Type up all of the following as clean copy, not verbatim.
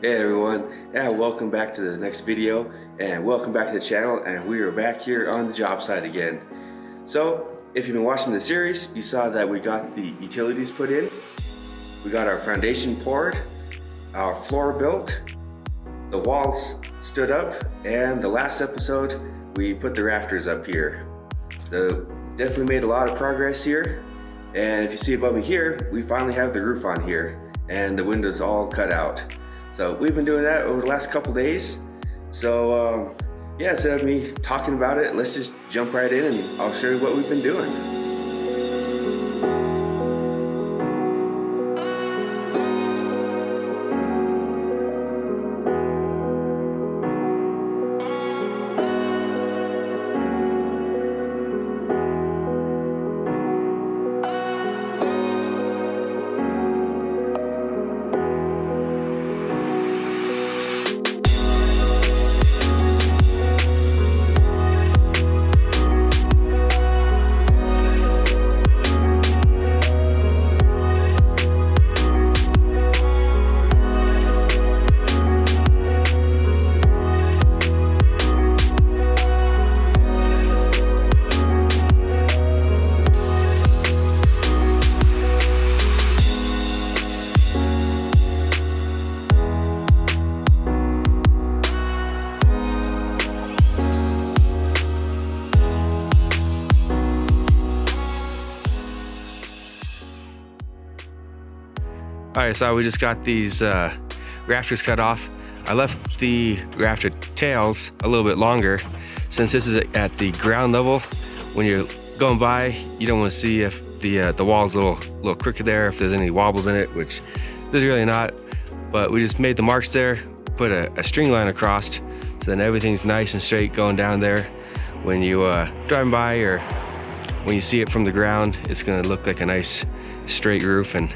Hey everyone, and welcome back to the next video, and welcome back to the channel, and we are back here on the job site again. So, if you've been watching the series, you saw that we got the utilities put in, we got our foundation poured, our floor built, the walls stood up, and the last episode, we put the rafters up here. So, definitely made a lot of progress here, and if you see above me here, we finally have the roof on here, and the windows all cut out. So we've been doing that over the last couple days. So yeah, instead of me talking about it, let's just jump right in and I'll show you what we've been doing. Alright, so we just got these rafters cut off. I left the rafter tails a little bit longer since this is at the ground level. When you're going by, you don't want to see if the wall's a little crooked there, if there's any wobbles in it, which there's really not. But we just made the marks there, put a string line across, so then everything's nice and straight going down there. When you driving by or when you see it from the ground, it's going to look like a nice straight roof, and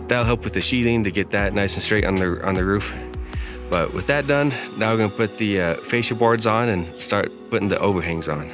that'll help with the sheathing to get that nice and straight on the roof. But with that done, now we're going to put the fascia boards on and start putting the overhangs on.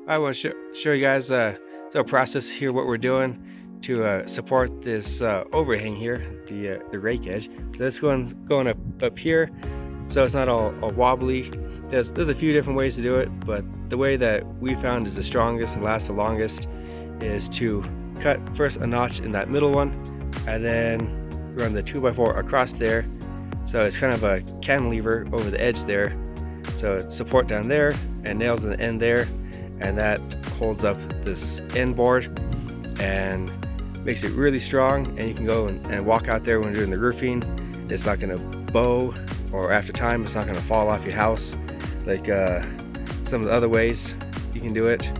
I want to show you guys the process here, what we're doing to support this overhang here, the rake edge. So this going up here, so it's not all wobbly. There's a few different ways to do it, but the way that we found is the strongest and lasts the longest is to cut first a notch in that middle one, and then run the 2x4 across there. So it's kind of a cantilever over the edge there. So it's support down there and nails in the end there, and that holds up this end board and makes it really strong. And you can go and walk out there when doing the roofing. It's not going to bow, or after time it's not going to fall off your house like some of the other ways you can do it.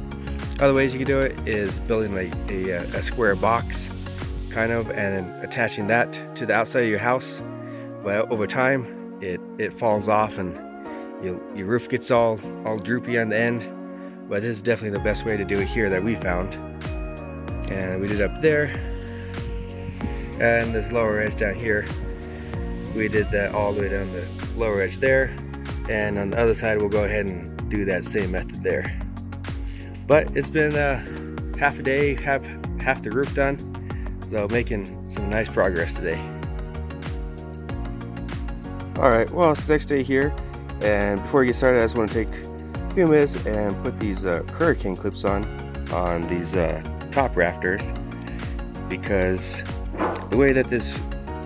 Other ways you can do it is building like a square box kind of, and then attaching that to the outside of your house. Well, over time it falls off and your roof gets all droopy on the end. But this is definitely the best way to do it here that we found. And we did up there, and this lower edge down here, we did that all the way down the lower edge there, and on the other side we'll go ahead and do that same method there. But it's been half a day, half the roof done, so making some nice progress today. Alright, well, it's the next day here, and before we get started I just want to take a few minutes and put these hurricane clips on these top rafters, because the way that this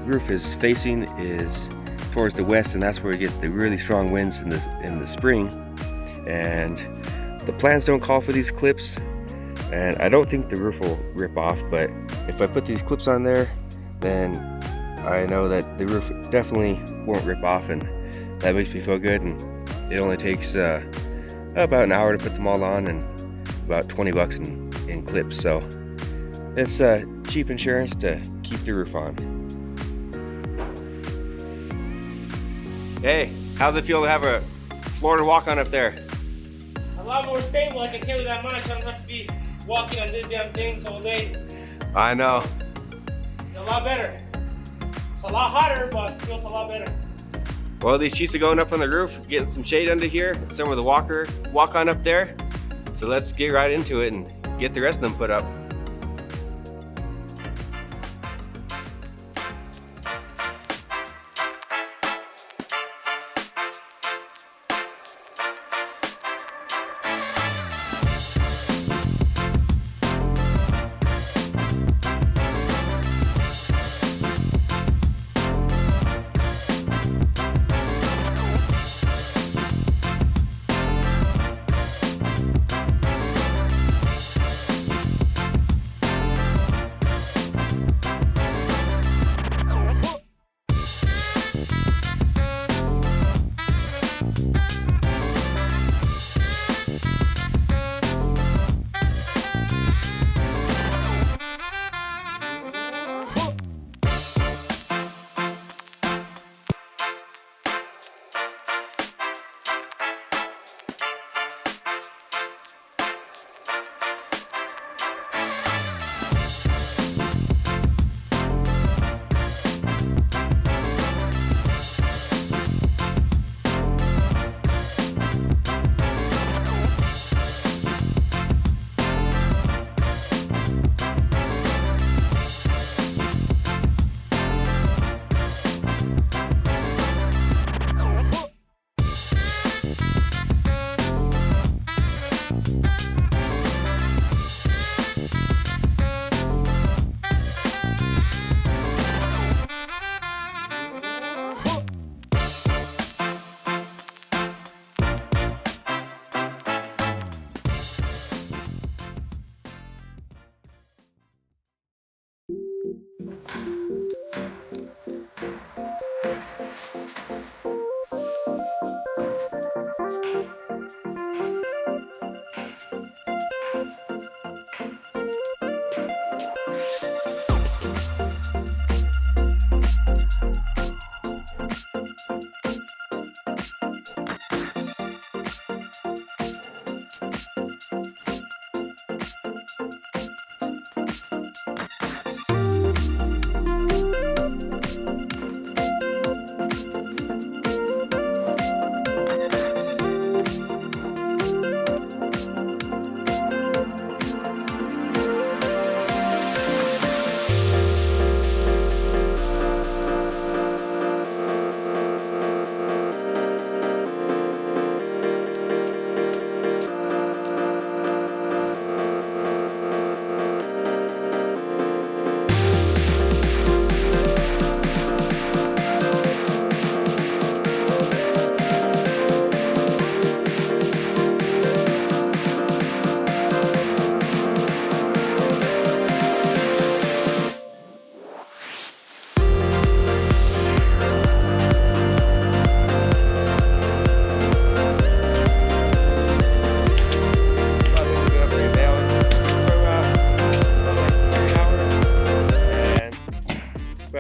roof is facing is towards the west, and that's where we get the really strong winds in the spring, and the plans don't call for these clips, and I don't think the roof will rip off. But if I put these clips on there, then I know that the roof definitely won't rip off, and that makes me feel good. And it only takes about an hour to put them all on, and about 20 bucks in clips, so it's cheap insurance to keep the roof on. Hey, how's it feel to have a floor to walk on up there? A lot more stable, I can tell you that much. I don't have to be walking on this damn thing all day. I know. It's a lot better. It's a lot hotter, but it feels a lot better. Well, these sheets are going up on the roof, getting some shade under here, somewhere the walk on up there. So let's get right into it and get the rest of them put up.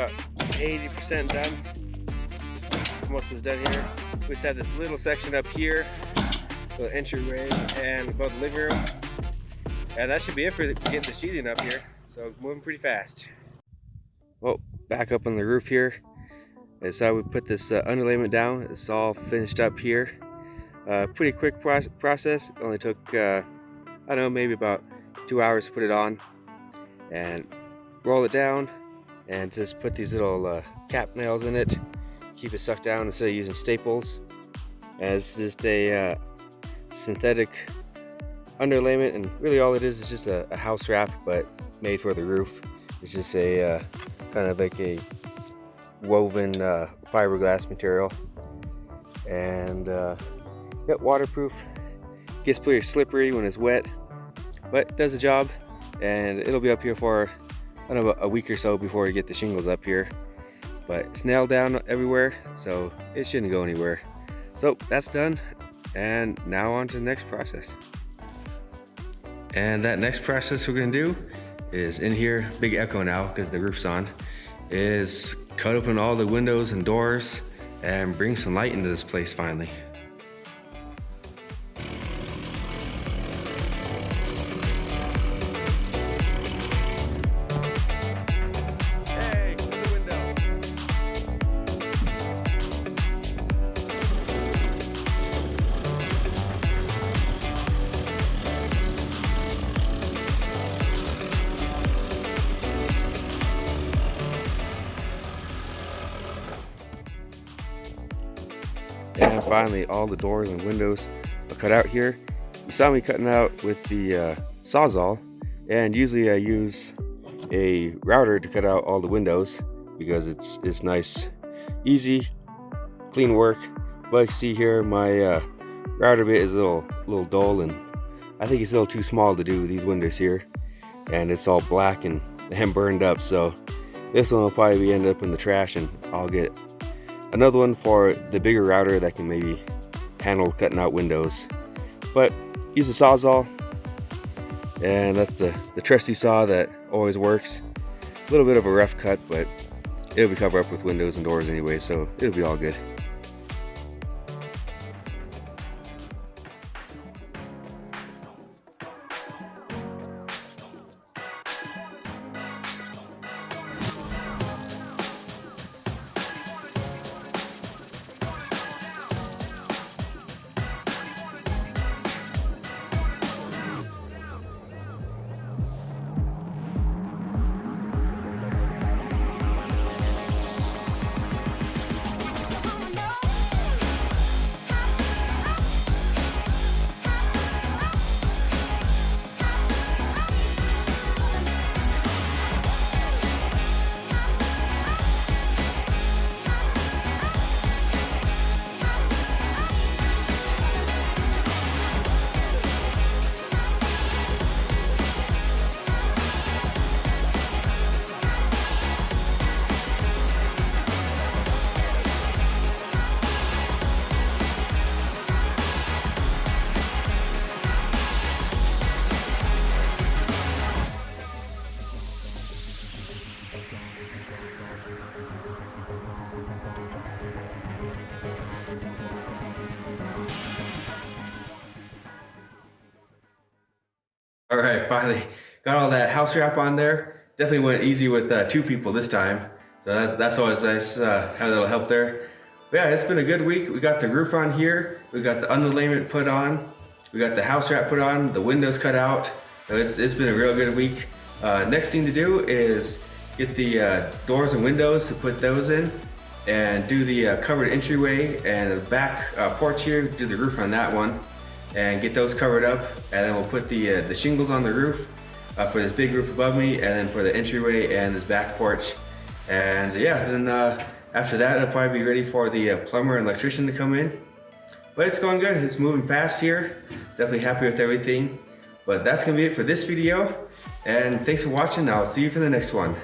about 80% done. Most is done here. We just have this little section up here, little entryway, and above the living room. And that should be it for getting the sheathing up here. So moving pretty fast. Well, back up on the roof here. That's how we put this underlayment down. It's all finished up here. Pretty quick process. It only took, I don't know, maybe about 2 hours to put it on. And roll it down and just put these little cap nails in it. Keep it sucked down instead of using staples. And it's just a synthetic underlayment, and really all it is just a house wrap, but made for the roof. It's just a kind of like a woven fiberglass material, and waterproof. Gets pretty slippery when it's wet, but does the job. And it'll be up here for, I don't know, a week or so before we get the shingles up here. But it's nailed down everywhere, so it shouldn't go anywhere. So that's done, and now on to the next process. And that next process we're gonna do is in here, big echo now because the roof's on, is cut open all the windows and doors and bring some light into this place finally. And finally, all the doors and windows are cut out here. You saw me cutting out with the Sawzall, and usually I use a router to cut out all the windows because it's nice, easy, clean work. But you can see here, my router bit is a little dull, and I think it's a little too small to do these windows here, and it's all black and burned up. So this one will probably end up in the trash, and I'll get another one for the bigger router that can maybe handle cutting out windows. But use a Sawzall, and that's the trusty saw that always works. A little bit of a rough cut, but it'll be covered up with windows and doors anyway, so it'll be all good. All right, finally got all that house wrap on there. Definitely went easy with 2 people this time. So that's always nice, have a little help there. But yeah, it's been a good week. We got the roof on here. We got the underlayment put on. We got the house wrap put on, the windows cut out. So it's been a real good week. Next thing to do is get the doors and windows to put those in, and do the covered entryway and the back porch here, do the roof on that one, and get those covered up. And then we'll put the shingles on the roof for this big roof above me, and then for the entryway and this back porch. And yeah, then after that it'll probably be ready for the plumber and electrician to come in. But it's going good, it's moving fast here. Definitely happy with everything. But that's gonna be it for this video, and thanks for watching. I'll see you for the next one.